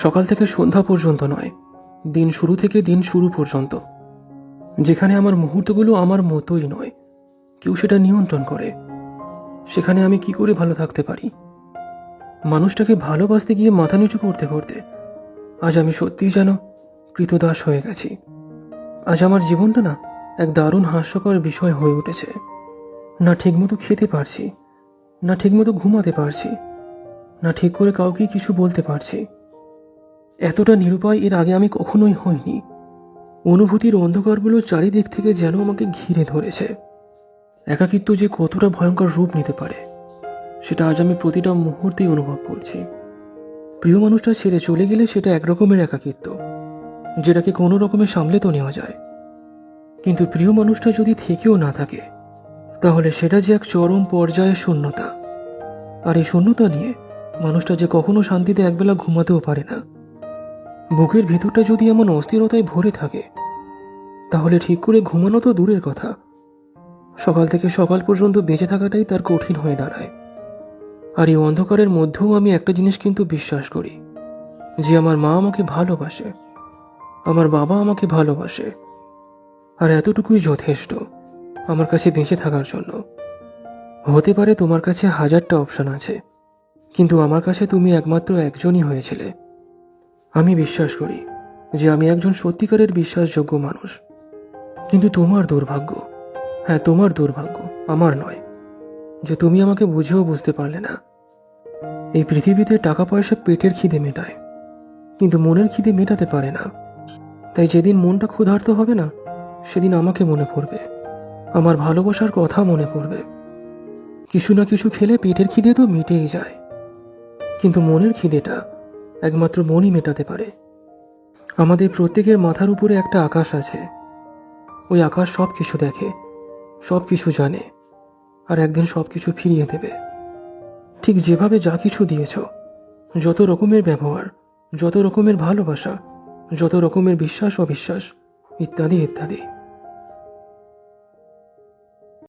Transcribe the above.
সকাল থেকে সন্ধ্যা পর্যন্ত নয়, দিন শুরু থেকে দিন শুরু পর্যন্ত, যেখানে আমার মুহূর্তগুলো আমার মতোই নয়, কেউ সেটা নিয়ন্ত্রণ করে, সেখানে আমি কি করে ভালো থাকতে পারি? মানুষটাকে ভালোবাসতে গিয়ে মাথা নিচু করতে করতে আজ আমি সত্যিই যেন কৃতদাস হয়ে গেছি। আজ আমার জীবনটা না এক দারুণ হাস্যকর বিষয় হয়ে উঠেছে। না ঠিকমতো খেতে পারছি, না ঠিকমতো ঘুমাতে পারছি, না ঠিক করে কাউকে কিছু বলতে পারছি। এতটা নিরুপায় এর আগে আমি কখনোই হইনি। অনুভূতির অন্ধকারগুলো চারিদিক থেকে যেন আমাকে ঘিরে ধরেছে। একাকিত্ব যে কতটা ভয়ঙ্কর রূপ নিতে পারে সেটা আজ আমি প্রতিটা মুহূর্তেই অনুভব করছি। প্রিয় মানুষটা ছেড়ে চলে গেলে সেটা একরকমের একাকিত্ব, যেটাকে কোনো রকমে সামলে তো নেওয়া যায়। কিন্তু প্রিয় মানুষটা যদি থেকেও না থাকে, তাহলে সেটা যে এক চরম পর্যায়ের শূন্যতা। আর এই শূন্যতা নিয়ে মানুষটা যে কখনো শান্তিতে একবেলা ঘুমাতেও পারে না। বুকের ভিতরটা যদি এমন অস্থিরতায় ভরে থাকে, তাহলে ঠিক করে ঘুমানো তো দূরের কথা, সকাল থেকে সকাল পর্যন্ত বেঁচে থাকাটাই তার কঠিন হয়ে দাঁড়ায়। আর এই অন্ধকারের মধ্যেও আমি একটা জিনিস কিন্তু বিশ্বাস করি, যে আমার মা আমাকে ভালোবাসে, আমার বাবা আমাকে ভালোবাসে, আর এতটুকুই যথেষ্ট আমার কাছে বেঁচে থাকার জন্য। হতে পারে তোমার কাছে হাজারটা অপশন আছে, কিন্তু আমার কাছে তুমি একমাত্র একজনই হয়েছিলে। আমি বিশ্বাস করি যে আমি একজন সত্যিকারের বিশ্বাসযোগ্য মানুষ। কিন্তু তোমার দুর্ভাগ্য, হ্যাঁ তোমার দুর্ভাগ্য, আমার নয়, যে তুমি আমাকে বুঝেও বুঝতে পারলে না। এই পৃথিবীতে টাকা পয়সা পেটের খিদে মেটায়, কিন্তু মনের খিদে মেটাতে পারে না। তাই যেদিন মনটা ক্ষুধার্ত হবে না, সেদিন আমাকে মনে পড়বে, আমার ভালোবাসার কথা মনে পড়বে। কিছু না কিছু খেলে পেটের খিদে তো মিটেই যায়, কিন্তু মনের খিদেটা একমাত্র মনই মেটাতে পারে। আমাদের প্রত্যেকের মাথার উপরে একটা আকাশ আছে। ওই আকাশ সব কিছু দেখে, সব কিছু জানে, আর একদিন সব কিছু ফিরিয়ে দেবে। ঠিক যেভাবে যা কিছু দিয়েছ, যত রকমের ব্যবহার, যত রকমের ভালোবাসা, যত রকমের বিশ্বাস অবিশ্বাস, ইত্যাদি ইত্যাদি।